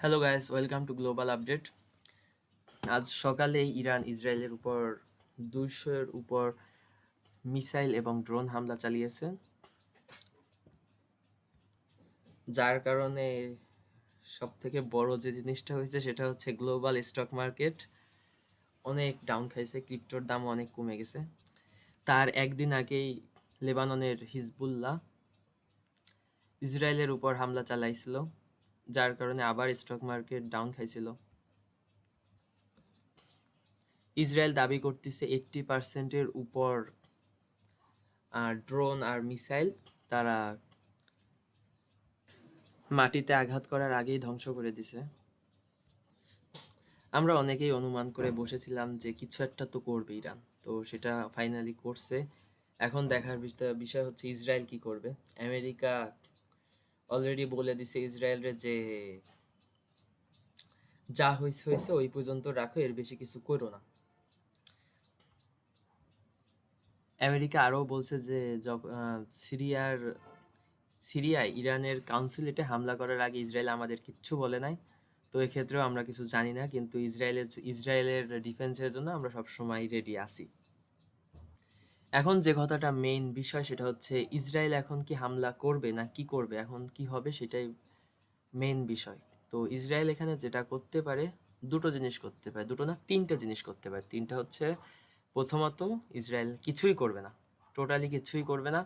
Hello guys, welcome to global update. আজ সকালে Iran ইসরায়েলের উপর 200-এর উপর মিসাইল এবং ড্রোন হামলা চালিয়েছে, যার কারণে সবথেকে বড় যে জিনিসটা হয়েছে সেটা হচ্ছে গ্লোবাল স্টক মার্কেট অনেক ডাউন খাইছে, ক্রিপ্টোর দাম অনেক কমে গেছে। তার একদিন আগেই লেবাননের হিজবুল্লাহ ইসরায়েলের উপর হামলা চালাইছিল, যার কারণে আবার স্টক মার্কেট ডাউন খাইছিল। ইসরায়েল দাবি করতেছে 80%-এর উপর ড্রোন আর মিসাইল তারা মাটিতে আঘাত করার আগেই ধ্বংস করে দিছে। আমরা অনেকেই অনুমান করে বসেছিলাম যে কিছু একটা তো করবে ইরান, তো সেটা ফাইনালি করছে। এখন দেখার বিষয় হচ্ছে ইসরায়েল কি করবে। আমেরিকা অলরেডি বলে দিছে ইসরায়েলরে যে যা হয়েছে হয়েছে, ওই পর্যন্ত রাখো, এর বেশি কিছু করো না। আমেরিকা আরও বলছে যে সিরিয়ায় ইরানের কাউন্সিলেটে হামলা করার আগে ইসরায়েল আমাদের কিচ্ছু বলে নাই, তো এক্ষেত্রেও আমরা কিছু জানি না, কিন্তু ইসরায়েলের ডিফেন্সের জন্য আমরা সবসময় রেডি আছি। এখন যে কথাটা মেইন বিষয় সেটা হচ্ছে ইসরায়েল এখন কি হামলা করবে না কি করবে, এখন কি হবে সেটাই মেইন বিষয়। তো ইসরায়েল এখানে যেটা করতে পারে, দুটো জিনিস করতে পারে, দুটো না তিনটা জিনিস করতে পারে। তিনটা হচ্ছে, প্রথমত ইসরায়েল কিছুই করবে না, টোটালি কিছুই করবে না।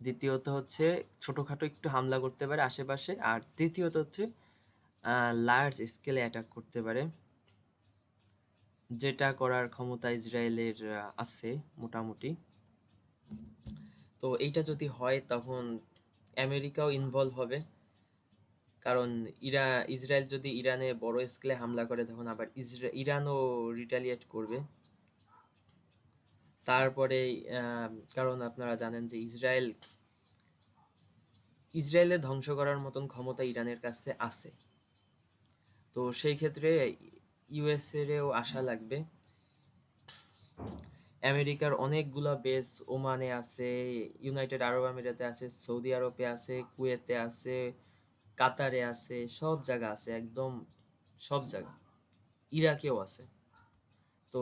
দ্বিতীয়ত হচ্ছে ছোটোখাটো একটু হামলা করতে পারে আশেপাশে। আর তৃতীয়ত হচ্ছে লার্জ স্কেলে অ্যাটাক করতে পারে, যেটা করার ক্ষমতা ইসরায়েলের আছে মোটামুটি। তো এইটা যদি হয় তখন আমেরিকাও ইনভলভ হবে, কারণ ইসরায়েল যদি ইরানে বড় স্কেলে হামলা করে তখন আবার ইরানও রিটালিয়েট করবে। তারপরে কারণ আপনারা জানেন যে ইসরায়েলের ধ্বংস করার মতন ক্ষমতা ইরানের কাছে আছে। তো সেই ক্ষেত্রে ইউএসএরও আশা লাগবে। আমেরিকার অনেকগুলা বেস ওমানে আছে, ইউনাইটেড আরব আমিরাতে আছে, সৌদি আরবে আছে, কুয়েতে আছে, কাতারে আছে, সব জায়গা আছে, একদম সব জায়গা। ইরাকেও আছে। তো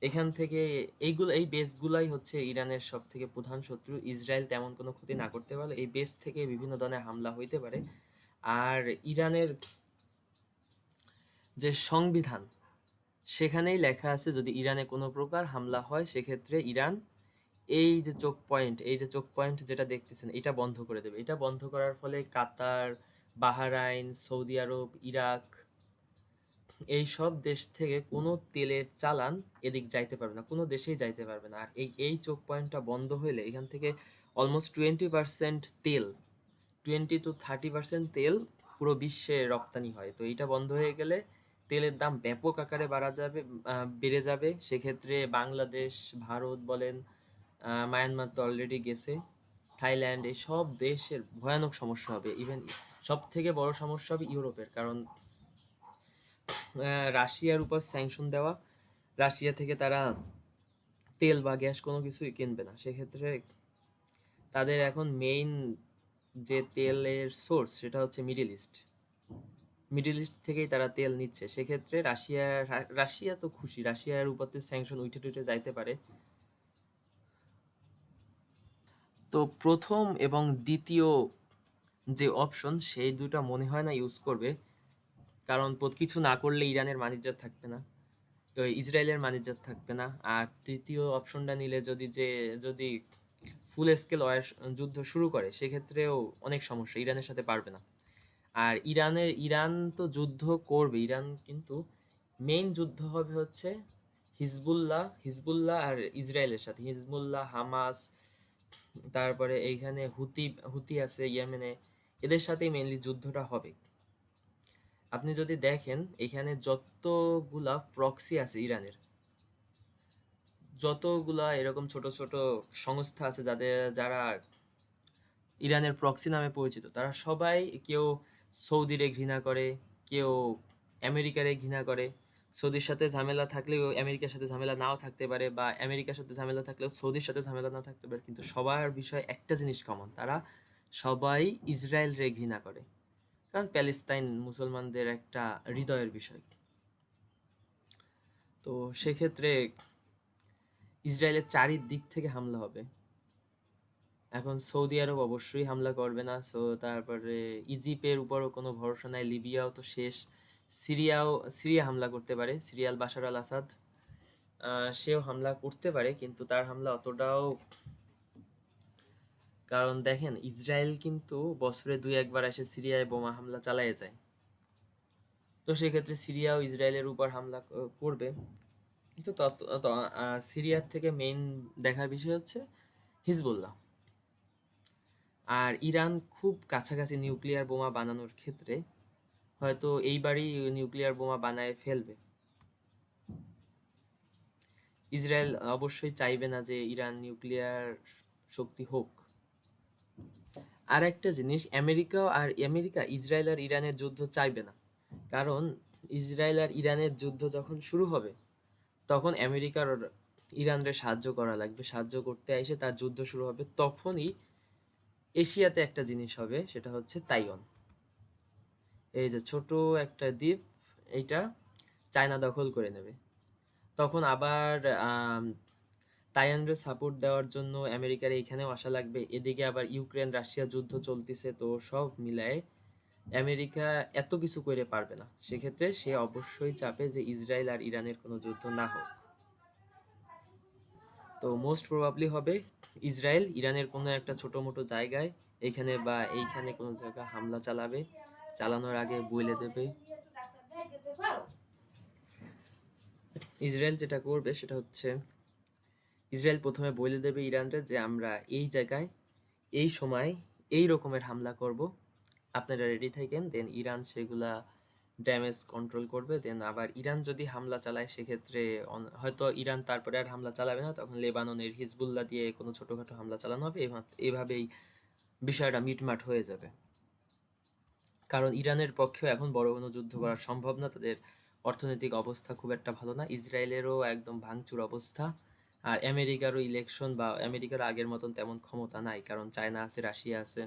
এখান থেকে এই বেসগুলাই হচ্ছে ইরানের সব থেকে প্রধান শত্রু। ইসরায়েল তেমন কোনো ক্ষতি না করতে পারলে এই বেস থেকে বিভিন্ন ধরনের হামলা হইতে পারে। আর ইরানের যে সংবিধান, সেখানেই লেখা আছে যদি ইরানে কোনো প্রকার হামলা হয় সেক্ষেত্রে ইরান এই যে চোখ পয়েন্ট যেটা দেখতেছেন এটা বন্ধ করে দেবে। এটা বন্ধ করার ফলে কাতার, বাহরাইন, সৌদি আরব, ইরাক, এই সব দেশ থেকে কোনো তেলের চালান এদিক যাইতে পারবে না, কোনো দেশেই যাইতে পারবে না। আর এই চোখ পয়েন্টটা বন্ধ হলে এখান থেকে অলমোস্ট 20% তেল, 20 to 30% তেল পুরো বিশ্বে রপ্তানি হয়। তো এইটা বন্ধ হয়ে গেলে তেলের দাম ব্যাপক আকারে বেড়ে যাবে। সেক্ষেত্রে বাংলাদেশ, ভারত বলেন, মায়ানমার তো অলরেডি গেছে, থাইল্যান্ড, এই সব দেশের ভয়ানক সমস্যা হবে। ইভেন সব থেকে বড় সমস্যা হবে ইউরোপের, কারণ রাশিয়ার উপর স্যাংশন দেওয়া, রাশিয়া থেকে তারা তেল বা গ্যাস কোনো কিছুই কিনবে না। সেক্ষেত্রে তাদের এখন মেইন যে তেলের সোর্স সেটা হচ্ছে মিডিল ইস্ট থেকেই তারা তেল নিচ্ছে। সেক্ষেত্রে রাশিয়া তো খুশি, রাশিয়ার উপর স্যাংশন উঠে টুটে যাইতে পারে। তো প্রথম এবং দ্বিতীয় যে অপশন, সেই দুটা মনে হয় না ইউজ করবে, কারণ কিছু না করলে ইরানের মানিজ্য থাকবে না, ইসরায়েলের মানিজ্য থাকবে না। আর তৃতীয় অপশনটা নিলে যদি ফুল স্কেল যুদ্ধ শুরু করে সেক্ষেত্রেও অনেক সমস্যা, ইরানের সাথে পারবে না। আর ইরান তো যুদ্ধ করবে, ইরান কিন্তু মেইন যুদ্ধ হবে হচ্ছে হিজবুল্লাহ আর ইসরায়েলের সাথে, হিজবুল্লাহ, হামাস, তারপরে এইখানে হুতি আছে ইয়েমেনে, এদের সাথেই মেইনলি যুদ্ধটা হবে। আপনি যদি দেখেন এখানে যতগুলা প্রক্সি আছে ইরানের, যতগুলা এরকম ছোট ছোট সংস্থা আছে যারা ইরানের প্রক্সি নামে পরিচিত, তারা সবাই কেউ সৌদিরে ঘৃণা করে, কেউ আমেরিকারে ঘৃণা করে। সৌদির সাথে ঝামেলা থাকলেও আমেরিকার সাথে ঝামেলা নাও থাকতে পারে, বা আমেরিকার সাথে ঝামেলা থাকলেও সৌদির সাথে ঝামেলা না থাকতে পারে, কিন্তু সবার বিষয় একটা জিনিস কমন, তারা সবাই ইসরায়েল রে ঘৃণা করে। কারণ প্যালেস্তাইন মুসলমানদের একটা হৃদয়ের বিষয়। তো সেক্ষেত্রে ইসরায়েলের চারিদিক থেকে হামলা হবে। এখন সৌদি আরব অবশ্যই হামলা করবে না, সো তারপরে ইজিপ্টের উপরও কোনো ভরসা নাই, লিবিয়াও তো শেষ, সিরিয়া হামলা করতে পারে, সিরিয়াল বাশার আল আসাদ, সেও হামলা করতে পারে, কিন্তু তার হামলা অতটাও, কারণ দেখেন ইসরায়েল কিন্তু বছরে ২-১ বার এসে সিরিয়ায় বোমা হামলা চালায়ে যায়। তো সেক্ষেত্রে সিরিয়াও ইসরায়েলের উপর হামলা করবে। কিন্তু সিরিয়ার থেকে মেইন দেখার বিষয় হচ্ছে হিজবুল্লাহ। আর ইরান খুব কাছাকাছি নিউক্লিয়ার বোমা বানানোর ক্ষেত্রে হয়তো এইবারই নিউক্লিয়ার বোমা বানায় ফেলবে। ইসরায়েল অবশ্যই চাইবে না যে ইরান নিউক্লিয়ার শক্তি হোক। আর একটা জিনিস, আমেরিকা ইসরায়েল আর ইরানের যুদ্ধ চাইবে না, কারণ ইসরায়েল আর ইরানের যুদ্ধ যখন শুরু হবে তখন আমেরিকার ইরানরে সাহায্য করা লাগবে, সাহায্য করতে এসে তার যুদ্ধ শুরু হবে। তখনই এশিয়াতে একটা জিনিস হবে, সেটা হচ্ছে তাইওয়ান। এই যে ছোট একটা দ্বীপ, এইটা চায়না দখল করে নেবে। তখন আবার তাইওয়ানরে সাপোর্ট দেওয়ার জন্য আমেরিকার এইখানেও আসা লাগবে। এদিকে আবার ইউক্রেন রাশিয়া যুদ্ধ চলতেছে, তো সব মিলায়ে আমেরিকা এত কিছু করে পারবে না। সেক্ষেত্রে সে অবশ্যই চাপে যে ইসরায়েল আর ইরানের কোনো যুদ্ধ না হোক। তো মোস্ট প্রবাবলি হবে ইসরায়েল ইরানের কোনো একটা ছোট মোটো জায়গায় এইখানে বা এইখানে কোনো জায়গা হামলা চালাবে, চালানোর আগে বলে দেবে। ইসরায়েল যেটা করবে সেটা হচ্ছে ইসরায়েল প্রথমে বলে দেবে ইরানরে যে আমরা এই জায়গায় এই সময় এই রকমের হামলা করব, আপনারা রেডি থাকেন। দেন ইরান সেগুলা ড্যামেজ কন্ট্রোল করবে। দেন আবার ইরান যদি হামলা চালায় সেক্ষেত্রে হয়তো ইরান তারপরে আর হামলা চালাবে না, তখন লেবাননের হিজবুল্লাহ দিয়ে কোনো ছোটোখাটো হামলা চালানো হবে। এভাবেই বিষয়টা মিটমাট হয়ে যাবে। কারণ ইরানের পক্ষেও এখন বড় কোনো যুদ্ধ করা সম্ভব না, তাদের অর্থনৈতিক অবস্থা খুব একটা ভালো না, ইসরায়েলেরও একদম ভাঙচুর অবস্থা। আর আমেরিকারও ইলেকশন বা আমেরিকার আগের মতন তেমন ক্ষমতা নাই, কারণ চায়না আছে, রাশিয়া আছে।